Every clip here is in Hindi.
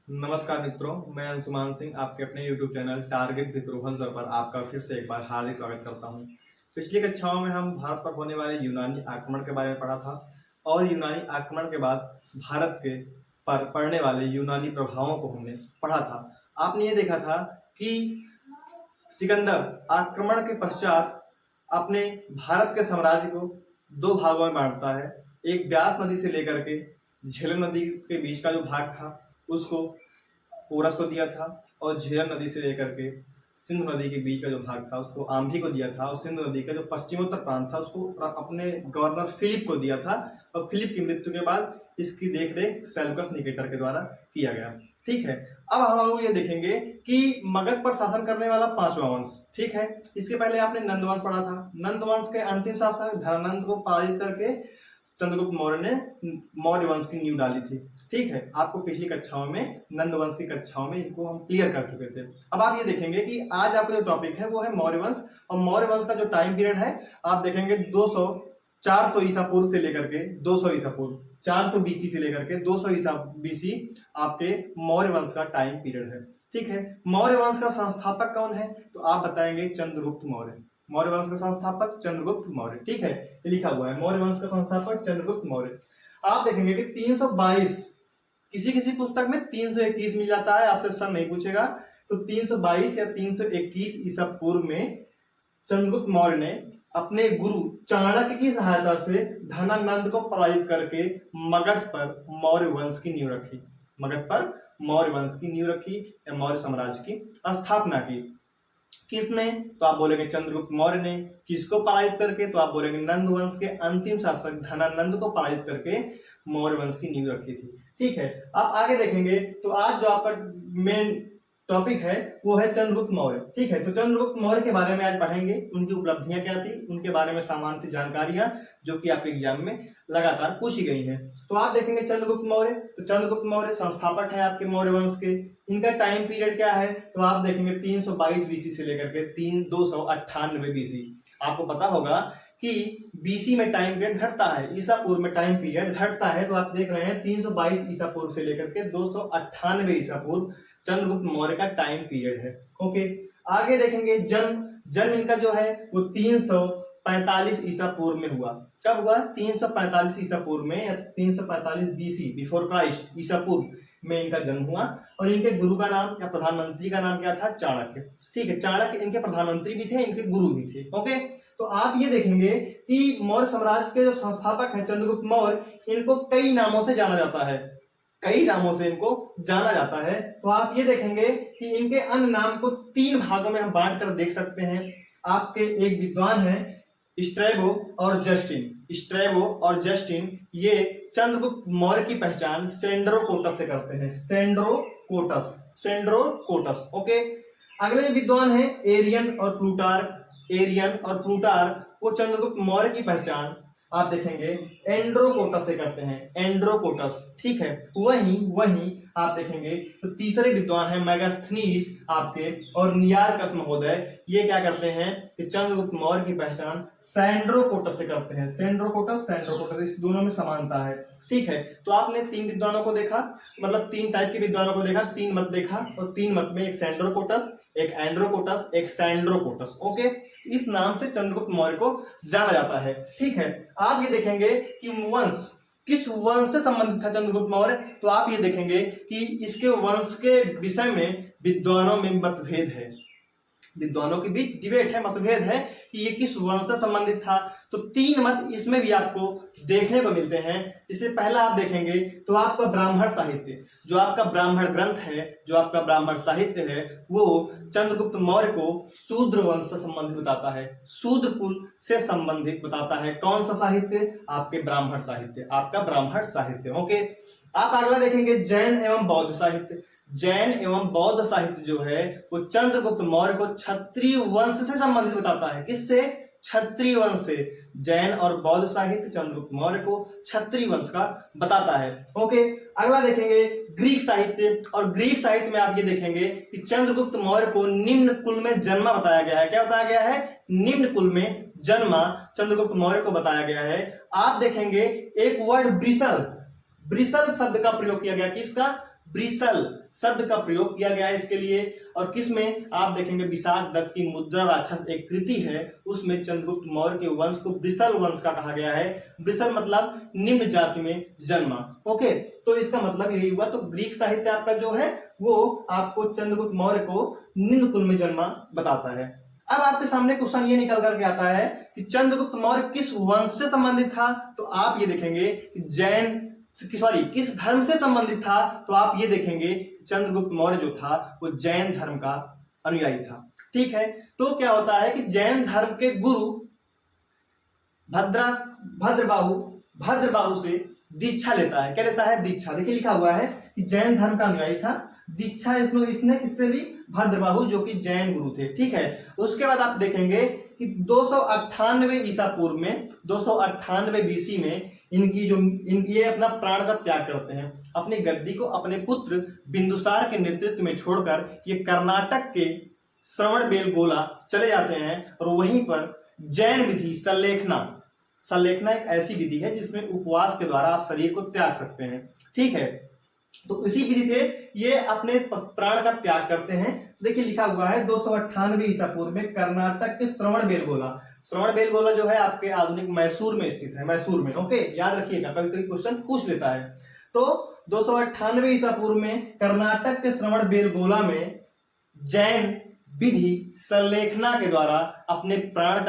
नमस्कार मित्रों, मैं अंशुमान सिंह आपके अपने YouTube channel target with Rohan sir पर आपका फिर से एक बार हार्दिक स्वागत करता हूं। पिछली कक्षाओं में हम भारत पर होने वाले यूनानी आक्रमण के बारे में पढ़ा था और यूनानी आक्रमण के बाद भारत के पर पड़ने वाले यूनानी प्रभावों को हमने पढ़ा था। आपने ये देखा था कि सिकंदर आक्रमण के पश्चात अपने भारत के साम्राज्य को दो भागों में बांटता है। एक ब्यास नदी से लेकर के झेलम नदी के बीच का जो भाग था उसको पोरस को दिया था और झेलम नदी से लेकर के सिंधु नदी के बीच का जो भाग था उसको आम्भी को दिया था और सिंधु नदी का जो पश्चिमोत्तर प्रांत था उसको अपने गवर्नर फिलिप को दिया था और फिलिप की मृत्यु के बाद इसकी देखरेख सेल्यूकस निकेटर के द्वारा किया गया। ठीक है, अब हम लोग ये देखेंगे कि मगध पर शासन करने वाला पांचवा वंश। ठीक है, इसके पहले आपने नंद वंश पढ़ा था। नंद वंश के अंतिम शासक धनानंद को पराजित करके चंद्रगुप्त मौर्य ने मौर्य वंश की नींव डाली थी। ठीक है, आपको पिछली कक्षाओं में नंद वंश की कक्षाओं में इनको हम क्लियर कर चुके थे। अब आप ये देखेंगे कि आज आपका जो टॉपिक है वो है मौर्य वंश और मौर्य वंश का जो टाइम पीरियड है आप देखेंगे 400 ईसा पूर्व से लेकर के 200 ईसा पूर्व 400 बीसी से लेकर के 200 ईसा बीसी आपके मौर्य वंश का टाइम पीरियड है। ठीक है, मौर्य वंश का संस्थापक कौन है तो आप बताएंगे चंद्रगुप्त मौर्य। मौर्य वंश का संस्थापक चंद्रगुप्त मौर्य। ठीक है, ये लिखा हुआ है मौर्य वंश का संस्थापक चंद्रगुप्त मौर्य। आप देखेंगे कि 322 किसी किसी पुस्तक में 321 मिल जाता है, आपसे सन नहीं पूछेगा तो 322 या 321 ईसा पूर्व में चंद्रगुप्त मौर्य ने अपने गुरु चाणक्य की सहायता से धनानंद को पराजित करके मगध पर मौर्य वंश की नींव रखी। मगध पर मौर्य वंश की नींव रखी या मौर्य साम्राज्य की स्थापना की। किसने तो आप बोलेंगे चंद्रगुप्त मौर्य ने। किसको पराजित करके तो आप बोलेंगे नंद वंश के अंतिम शासक धनानंद को पराजित करके मौर्य वंश की नींव रखी थी। ठीक है, आप आगे देखेंगे तो आज जो आपका मेन टॉपिक है वो है चंद्रगुप्त मौर्य। ठीक है, तो चंद्रगुप्त मौर्य के बारे में आज पढ़ेंगे, उनकी उपलब्धियां क्या थी, उनके बारे में सामान्य सी जानकारियां जो कि आपके एग्जाम में लगातार पूछी गई हैं। तो आप देखेंगे चंद्रगुप्त मौर्य, तो चंद्रगुप्त मौर्य संस्थापक है आपके मौर्य वंश के। इनका टाइम पीरियड क्या है तो आप देखेंगे 322 बीसी से लेकर के 298 बीसी। आपको पता होगा कि बीसी में टाइम पीरियड घटता है, ईसा पूर्व में टाइम पीरियड घटता है। तो आप देख रहे हैं 322 ईसा पूर्व से लेकर के 298 ईसा पूर्व चंद्रगुप्त मौर्य का टाइम पीरियड है। ओके, आगे देखेंगे जन्म इनका जो है वो 345 ईसा पूर्व में हुआ। कब हुआ 345 ईसा पूर्व में या 345 बीसी बिफोर क्राइस्ट ईसा पूर्व में इनका जन्म हुआ। और इनके गुरु का नाम या प्रधानमंत्री का नाम क्या था चाणक्य। ठीक है, चाणक्य इनके प्रधानमंत्री भी थे, इनके गुरु भी थे। ओके, तो आप ये देखेंगे कि मौर्य साम्राज्य के जो संस्थापक हैं चंद्रगुप्त मौर्य, इनको कई नामों से जाना जाता है, कई नामों से इनको जाना जाता है। तो आप ये देखेंगे कि इनके अन्य नाम को 3 भागों में हम बांट कर देख सकते हैं। आपके एक विद्वान है स्ट्रैबो और जस्टिन। स्ट्रैबो और जस्टिन ये चंद्रगुप्त मौर्य की पहचान सेंड्रोकोटस से करते हैं। सेंड्रोकोटस। ओके, अगले विद्वान है एरियन और प्लूटार्क वो चंद्रगुप्त मौर्य की पहचान आप देखेंगे एंड्रोकोटस से करते हैं। एंड्रोकोटस। ठीक है, वहीं आप देखेंगे तो तीसरे विद्वान है मेगास्थनीज आपके और नियारकस महोदय, ये क्या करते हैं कि चंद्रगुप्त मौर्य की पहचान सैंड्रोकोटस से करते हैं। सेंड्रोकोटस इस दोनों में समानता है। ठीक है, तो आपने 3 विद्वानों को देखा, मतलब 3 टाइप के विद्वानों को देखा, 3 मत देखा और 3 मत में एक सेंड्रोकोटस, एक एंड्रोकोटस, एक सैंड्रोकोटस। ओके, इस नाम से चंद्रगुप्त मौर्य को जाना जाता है। ठीक है, आप ये देखेंगे कि वंश किस वंश से संबंधित था चंद्रगुप्त मौर्य, तो आप ये देखेंगे कि इसके वंश के विषय में विद्वानों में मतभेद है, विद्वानों के बीच डिबेट है, मतभेद है कि ये किस वंश से संबंधित था। तो 3 मत इसमें भी आपको देखने को मिलते हैं। इससे पहला आप देखेंगे तो आपका ब्राह्मण साहित्य, जो आपका ब्राह्मण ग्रंथ है, जो आपका ब्राह्मण साहित्य है, वो चंद्रगुप्त मौर्य को शूद्र वंश से संबंधित बताता है, शूद्र कुल से संबंधित बताता है। कौन सा साहित्य? आपके ब्राह्मण साहित्य, आपका ब्राह्मण साहित्य। ओके, आप अगला देखेंगे जैन एवं बौद्ध साहित्य। जैन एवं बौद्ध साहित्य जो है वो चंद्रगुप्त मौर्य को क्षत्रिय वंश से संबंधित बताता है। किससे? क्षत्रिय वंश से। जैन और बौद्ध साहित्य चंद्रगुप्त मौर्य को क्षत्रिय वंश का बताता है। ओके, अगला देखेंगे ग्रीक साहित्य, और ग्रीक साहित्य में आप ये देखेंगे कि चंद्रगुप्त मौर्य को निम्न कुल में जन्मा बताया गया है। क्या बताया गया है? निम्न कुल में जन्मा चंद्रगुप्त मौर्य को बताया गया है। आप देखेंगे एक वर्ड ब्रिसल शब्द का प्रयोग किया गया। किसका? ब्रिसल शब्द का प्रयोग किया गया है इसके लिए। और किसमें आप देखेंगे विशाख दत्त की मुद्रा राक्षस एक कृति है, उसमें चंद्रगुप्त मौर्य के वंश को ब्रिसल वंश का कहा गया है। ब्रिसल मतलब निम्न जाति में जन्मा। ओके, तो इसका मतलब यही हुआ। तो ग्रीक साहित्य आपका जो है वो आपको चंद्रगुप्त मौर्य को निम्न कुल में जन्मा बताता है। अब आपके सामने क्वेश्चन ये निकल करके आता है कि चंद्रगुप्त मौर्य किस वंश से संबंधित था, तो आप ये देखेंगे कि किस धर्म से संबंधित था, तो आप ये देखेंगे चंद्रगुप्त मौर्य जो था वो जैन धर्म का अनुयायी था। ठीक है, तो क्या होता है कि जैन धर्म के गुरु भद्रबाहु से दीक्षा लेता है। क्या लेता है? दीक्षा। देखिए लिखा हुआ है कि जैन धर्म का अनुयायी था, दीक्षा इसने किससे ली? भद्रबाहु, जो कि जैन गुरु थे। ठीक है, उसके बाद आप देखेंगे कि 298 ईसा पूर्व में 298 बीसी में ये अपना प्राण का त्याग करते हैं। अपनी गद्दी को अपने पुत्र बिंदुसार के नेतृत्व में छोड़कर ये कर्नाटक के श्रवणबेलगोला चले जाते हैं और वहीं पर जैन विधि सल्लेखना एक ऐसी विधि है जिसमें उपवास के द्वारा आप शरीर को त्याग सकते हैं। ठीक है, तो इसी विधि से ये अपने प्राण का त्याग करते हैं। देखिए लिखा हुआ है 298 ईसा पूर्व में कर्नाटक के श्रवणबेलगोला जो है आपके आधुनिक मैसूर में स्थित है, मैसूर में। ओके, याद रखिएगा, कभी कभी क्वेश्चन पूछ लेता है। तो 298 ईसा पूर्व में कर्नाटक के श्रवणबेलगोला में जैन विधि सल्लेखना के द्वारा अपने प्राण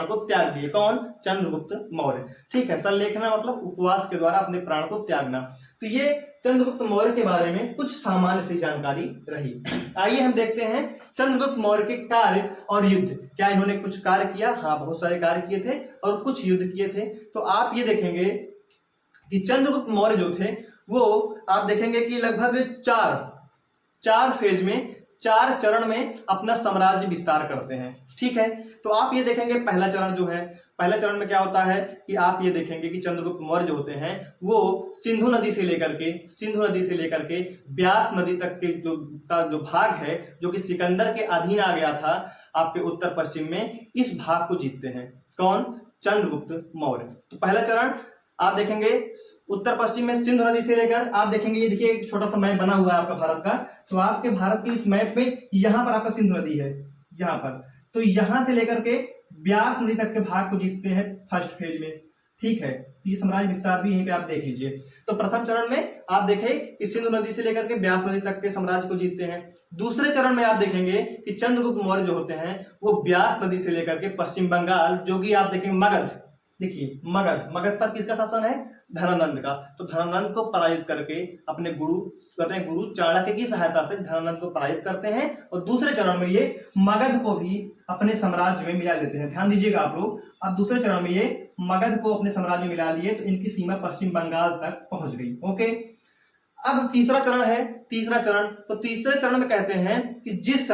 को त्याग दिए। कौन? चंद्रगुप्त मौर्य। ठीक है, सल्लेखना मतलब उपवास के द्वारा अपने प्राण को त्यागना। तो ये चंद्रगुप्त मौर्य के बारे में कुछ सामान्य सी जानकारी रही। आइए हम देखते हैं चंद्रगुप्त मौर्य के कार्य और युद्ध। क्या इन्होंने कुछ कार्य किया? हाँ, बहुत सारे कार्य किए थे और कुछ युद्ध किए थे। तो आप ये देखेंगे कि चंद्रगुप्त मौर्य जो थे वो आप देखेंगे कि लगभग चार फेज में 4 चरण में अपना साम्राज्य विस्तार करते हैं। ठीक है, तो आप ये देखेंगे पहला चरण में क्या होता है कि आप ये देखेंगे कि चंद्रगुप्त मौर्य जो होते हैं वो सिंधु नदी से लेकर के ब्यास नदी तक के जो भाग है जो कि सिकंदर के अधीन आ गया था आपके उत्तर पश्चिम में, इस भाग को जीतते हैं। कौन? चंद्रगुप्त मौर्य। तो पहला चरण आप देखेंगे उत्तर पश्चिम में सिंधु नदी से लेकर, आप देखेंगे ये देखिए एक छोटा सा मैप बना हुआ है आपका भारत का। तो आपके भारत के इस मैप में यहाँ पर आपका सिंधु नदी है, यहाँ पर, तो यहाँ से लेकर के ब्यास नदी तक के भाग को जीतते हैं फर्स्ट फेज में। ठीक है, तो ये साम्राज्य विस्तार भी यहीं पे आप देख लीजिए। तो प्रथम चरण में आप देखें कि सिंधु नदी से लेकर के ब्यास नदी तक के साम्राज्य को जीतते हैं। दूसरे चरण में आप देखेंगे कि चंद्रगुप्त मौर्य जो होते हैं वो ब्यास नदी से लेकर के पश्चिम बंगाल, जो कि आप देखेंगे मगध, देखिए मगध पर किसका शासन है? धनानंद का। तो धनानंद को पराजित करके अपने गुरु चाणक्य की सहायता से धनानंद को पराजित करते हैं और दूसरे चरण में ये मगध को भी अपने साम्राज्य में मिला लेते हैं। ध्यान दीजिएगा आप लोग, अब दूसरे चरण में ये मगध को अपने साम्राज्य में मिला लिए तो इनकी सीमा पश्चिम बंगाल तक पहुंच गई। ओके, अब तीसरा चरण है। तो तीसरे चरण में कहते हैं कि जिस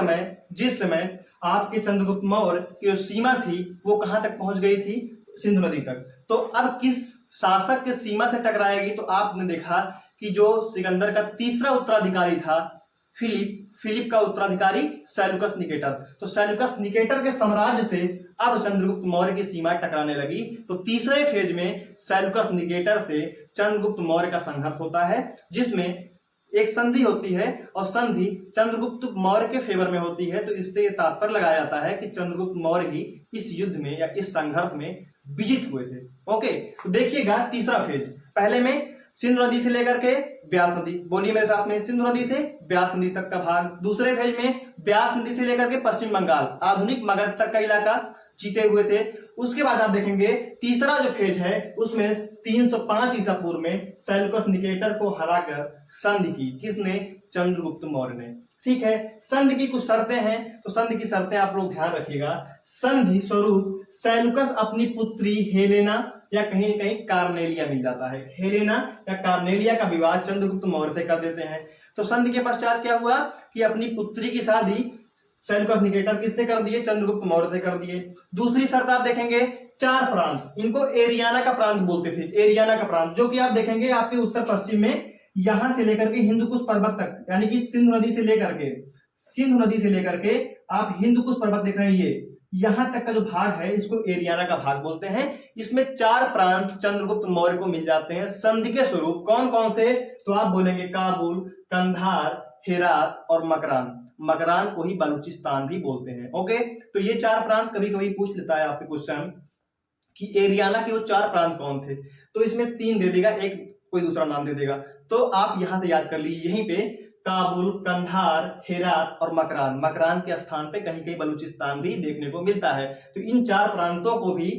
समय आपके चंद्रगुप्त मौर्य की जो सीमा थी वो कहां तक पहुंच गई थी? सिंधु नदी तक। तो अब किस शासक के सीमा से टकराएगी? तो आपने देखा कि जो सिकंदर का तीसरा उत्तराधिकारी था फिलिप का उत्तराधिकारी सेल्यूकस निकेटर, तो सेल्यूकस निकेटर के साम्राज्य से अब चंद्रगुप्त मौर्य की सीमा टकराने लगी। तो तीसरे फेज में सेल्यूकस निकेटर से चंद्रगुप्त मौर्य का संघर्ष होता है, जिसमें एक संधि होती है और संधि चंद्रगुप्त मौर्य के फेवर में होती है। तो इससे ये तात्पर्य लगाया जाता है कि चंद्रगुप्त मौर्य ही इस युद्ध में या इस संघर्ष में विजित हुए थे। ओके, तो देखिएगा तीसरा फेज, पहले में सिंधु नदी से लेकर के ब्यास नदी, बोलिए मेरे साथ में, सिंधु नदी से ब्यास नदी तक का भाग। दूसरे फेज में ब्यास नदी से लेकर के पश्चिम बंगाल, आधुनिक मगध तक का इलाका जीते हुए थे। उसके बाद आप देखेंगे तीसरा जो फेज है उसमें 305 ईसा पूर्व में सेल्यूकस निकेटर को हराकर संधि की। किसने? चंद्रगुप्त मौर्य ने। ठीक है, संधि की कुछ शर्तें हैं, तो संधि की शर्तें आप लोग ध्यान रखिएगा। संधि स्वरूप सेल्यूकस अपनी पुत्री हेलेना या कहीं कहीं कार्नेलिया मिल जाता है, हेलेना या कार्नेलिया का विवाह चंद्रगुप्त मौर्य से कर देते हैं। तो संधि के पश्चात क्या हुआ कि अपनी पुत्री की शादी सेल्यूकस निकेटर किससे कर दिए? चंद्रगुप्त मौर्य से कर दिए। दूसरी शर्त आप देखेंगे 4 प्रांत, इनको एरियाना का प्रांत बोलते थे, एरियाना का प्रांत, जो कि आप देखेंगे आपके उत्तर पश्चिम में यहां से लेकर के हिंदुकुश पर्वत तक, यानी कि सिंधु नदी से लेकर के आप हिंदुकुश पर्वत देख रहे हैं, यहां तक का जो भाग है इसको एरियाना का भाग बोलते हैं। इसमें 4 प्रांत चंद्रगुप्त मौर्य को मिल जाते हैं संधि के स्वरूप। कौन कौन से? तो आप बोलेंगे काबुल, कंधार, हेरात और मकरान। मकरान को ही बलूचिस्तान भी बोलते हैं। ओके, तो ये 4 प्रांत कभी कभी पूछ लेता है आपसे क्वेश्चन कि एरियाना के वो 4 प्रांत कौन थे, तो इसमें 3 दे देगा, एक कोई दूसरा नाम दे देगा। तो आप यहां से याद कर लीजिए, यहीं पे काबुल, कंधार, हेरात और मकरान। मकरान के स्थान पे कहीं कहीं बलूचिस्तान भी देखने को मिलता है। तो इन 4 प्रांतों को भी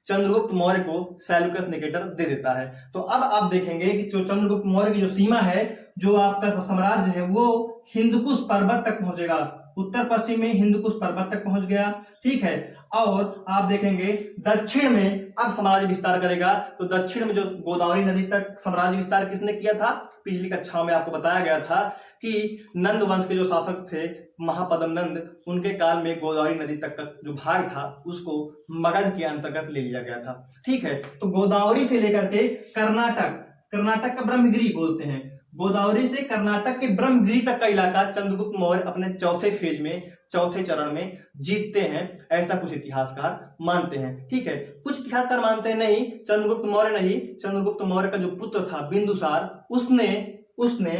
चंद्रगुप्त मौर्य को सेल्यूकस निकेटर दे देता है। तो अब आप देखेंगे कि जो चंद्रगुप्त मौर्य की जो सीमा है, जो आपका साम्राज्य है, वो हिंदकुश पर्वत तक पहुंचेगा। उत्तर पश्चिम में हिंदकुश पर्वत तक पहुंच गया, ठीक है। और आप देखेंगे दक्षिण में अब साम्राज्य विस्तार करेगा। तो दक्षिण में जो गोदावरी नदी तक साम्राज्य विस्तार किसने किया था? पिछली कक्षा में आपको बताया गया था कि नंद वंश के जो शासक थे महापद्म नंद, उनके काल में गोदावरी नदी तक का जो भाग था उसको मगध के अंतर्गत ले लिया गया था, ठीक है। तो गोदावरी से लेकर के कर्नाटक का ब्रह्मगिरी बोलते हैं, गोदावरी से कर्नाटक के ब्रह्मगिरी तक का इलाका चंद्रगुप्त मौर्य अपने चौथे फेज में, चौथे चरण में जीतते हैं, ऐसा कुछ इतिहासकार मानते हैं, ठीक है। कुछ इतिहासकार मानते हैं नहीं, चंद्रगुप्त मौर्य नहीं, चंद्रगुप्त मौर्य का जो पुत्र था बिंदुसार, उसने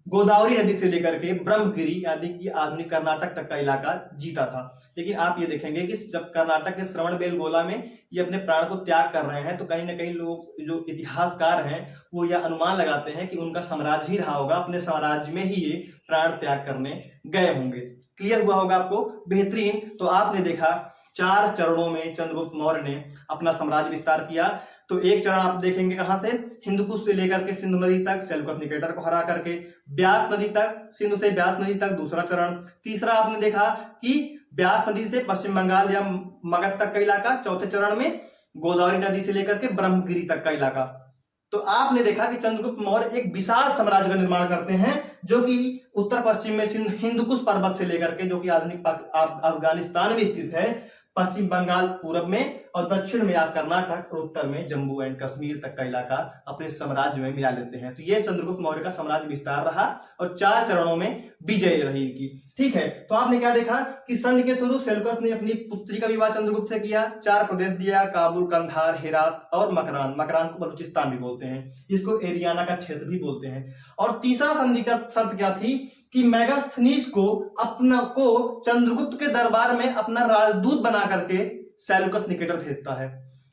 गोदावरी नदी से लेकर के ब्रह्मगिरी यानी कि आधुनिक कर्नाटक तक का इलाका जीता था। लेकिन आप ये देखेंगे कि जब कर्नाटक के श्रवणबेलगोला में ये अपने प्राण को त्याग कर रहे हैं, तो कहीं ना कहीं लोग जो इतिहासकार हैं वो यह अनुमान लगाते हैं कि उनका साम्राज्य ही रहा होगा, अपने साम्राज्य में ही ये प्राण त्याग करने गए होंगे। क्लियर हुआ होगा आपको? बेहतरीन। तो आपने देखा 4 चरणों में चंद्रगुप्त मौर्य ने अपना साम्राज्य विस्तार किया। तो एक चरण आप देखेंगे कहां से? हिंदकुश से लेकर के सिंधु नदी तक सेल्यूकस निकेटर को हरा करके, ब्यास नदी तक, सिंधु से ब्यास नदी तक दूसरा चरण। तीसरा आपने देखा कि ब्यास नदी से पश्चिम बंगाल या मगध तक का इलाका, चौथे चरण में गोदावरी नदी से लेकर के ब्रह्मगिरी तक का इलाका। तो आपने देखा कि चंद्रगुप्त मौर्य एक विशाल साम्राज्य का निर्माण करते हैं, जो कि उत्तर पश्चिम में हिंदकुश पर्वत से लेकर के, जो कि आधुनिक अफगानिस्तान में स्थित है, पश्चिम बंगाल पूर्व में और दक्षिण में आप कर्नाटक और उत्तर में जम्मू एंड कश्मीर तक का इलाका अपने साम्राज्य में मिला लेते हैं। तो ये चंद्रगुप्त मौर्य का साम्राज्य विस्तार रहा और 4 चरणों में विजय रही इनकी, ठीक है। तो आपने क्या देखा कि संधि के शुरू सेल्यूकस ने अपनी पुत्री का विवाह चंद्रगुप्त से किया, 4 प्रदेश दिया, काबुल, कंधार, हेरात और मकरान। मकरान को बलूचिस्तान भी बोलते हैं, इसको एरियाना का क्षेत्र भी बोलते हैं। और तीसरा संधि का शर्त क्या थी कि मेगास्थनीज को चंद्रगुप्त के दरबार में अपना राजदूत बना करके सेल्यूकस निकेटर भेजता है।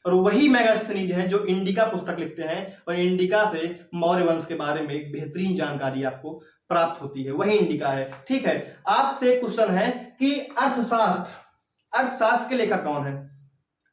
और वही मेगास्थनीज है जो इंडिका पुस्तक लिखते हैं और इंडिका से मौर्य वंश के बारे में एक बेहतरीन जानकारी आपको प्राप्त होती है, वही इंडिका है, ठीक है। आपसे क्वेश्चन है कि अर्थशास्त्र के लेखक कौन है?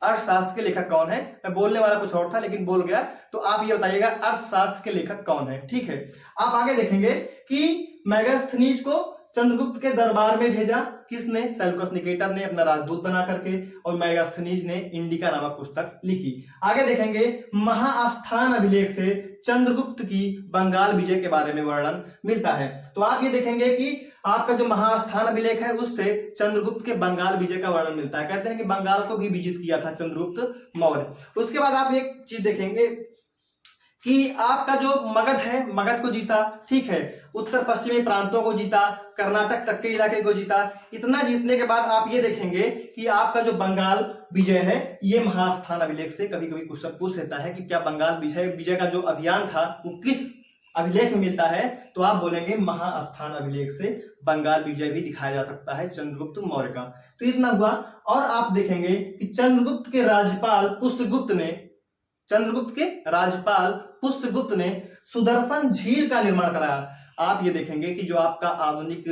अर्थशास्त्र के लेखक कौन है? मैं बोलने वाला कुछ और था लेकिन बोल गया, तो आप ये बताइएगा अर्थशास्त्र के लेखक कौन है, ठीक है। आप आगे देखेंगे कि मेगास्थनीज को चंद्रगुप्त के दरबार में भेजा किसने? सेल्यूकस निकेटर ने अपना राजदूत बना करके, और मेगास्थनीज ने इंडिका नामक पुस्तक लिखी। आगे देखेंगे महाआस्थान अभिलेख से चंद्रगुप्त की बंगाल विजय के बारे में वर्णन मिलता है। तो आप ये देखेंगे कि आपका जो महाआस्थान अभिलेख है उससे चंद्रगुप्त के बंगाल विजय का वर्णन मिलता है। कहते हैं कि बंगाल को भी विजित किया था चंद्रगुप्त मौर्य। उसके बाद आप एक चीज देखेंगे कि आपका जो मगध है, मगध को जीता, ठीक है, उत्तर पश्चिमी प्रांतों को जीता, कर्नाटक तक के इलाके को जीता। इतना जीतने के बाद आप ये देखेंगे कि आपका जो बंगाल विजय है, ये महास्थान अभिलेख से कभी कभी क्वेश्चन पूछ लेता है कि क्या बंगाल विजय का जो अभियान था वो किस अभिलेख में मिलता है? तो आप बोलेंगे महास्थान अभिलेख से बंगाल विजय भी दिखाया जा सकता है चंद्रगुप्त मौर्य का। तो इतना हुआ। और आप देखेंगे कि चंद्रगुप्त के राज्यपाल पुष्यगुप्त ने सुदर्शन झील का निर्माण कराया। आप ये देखेंगे कि जो आपका आधुनिक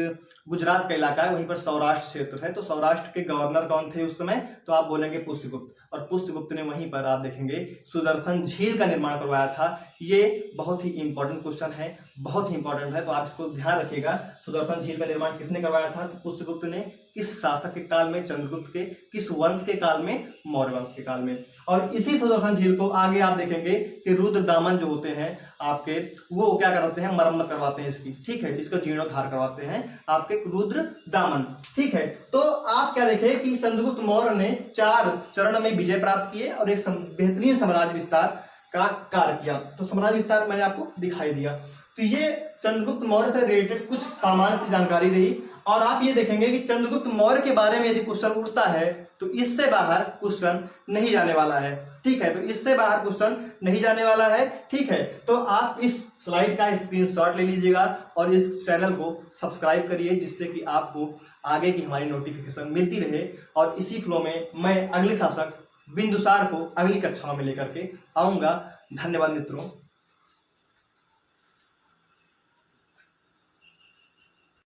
गुजरात का इलाका है वहीं पर सौराष्ट्र क्षेत्र है, तो सौराष्ट्र के गवर्नर कौन थे उस समय? तो आप बोलेंगे पुष्यगुप्त। और पुष्यगुप्त ने वहीं पर आप देखेंगे सुदर्शन झील का निर्माण करवाया था। ये बहुत ही इंपॉर्टेंट क्वेश्चन है, बहुत ही इंपॉर्टेंट है, तो आप इसको ध्यान रखिएगा। सुदर्शन झील का निर्माण किसने करवाया था? तो पुष्यगुप्त ने। किस शासक के काल में? चंद्रगुप्त के। किस वंश के काल में? मौर्य वंश के काल में। और इसी सुदर्शन झील को आगे आप देखेंगे कि रुद्र दामन जो होते हैं आपके, वो क्या करते हैं? मरम्मत करवाते हैं इसकी, ठीक है, इसका जीर्णोद्धार करवाते हैं आपके रुद्र दामन, ठीक है। तो आप क्या देखें कि चंद्रगुप्त मौर्य ने 4 चरण में विजय प्राप्त किए और एक बेहतरीन साम्राज्य विस्तार का कार्य किया। तो साम्राज्य विस्तार मैंने आपको दिखाई दिया। तो ये चंद्रगुप्त मौर्य से रिलेटेड कुछ सामान्य सी जानकारी रही। और आप ये देखेंगे कि चंद्रगुप्त मौर्य के बारे में यदि क्वेश्चन उठता है तो इससे बाहर क्वेश्चन नहीं जाने वाला है, ठीक है। तो इससे बाहर क्वेश्चन नहीं जाने वाला है, ठीक है। तो आप इस स्लाइड का स्क्रीनशॉट ले लीजिएगा और इस चैनल को सब्सक्राइब करिए, जिससे कि आपको आगे की हमारी नोटिफिकेशन मिलती रहे। और इसी फ्लो में मैं अगले शासक बिंदुसार को अगली कक्षाओं में लेकर के आऊँगा। धन्यवाद मित्रों।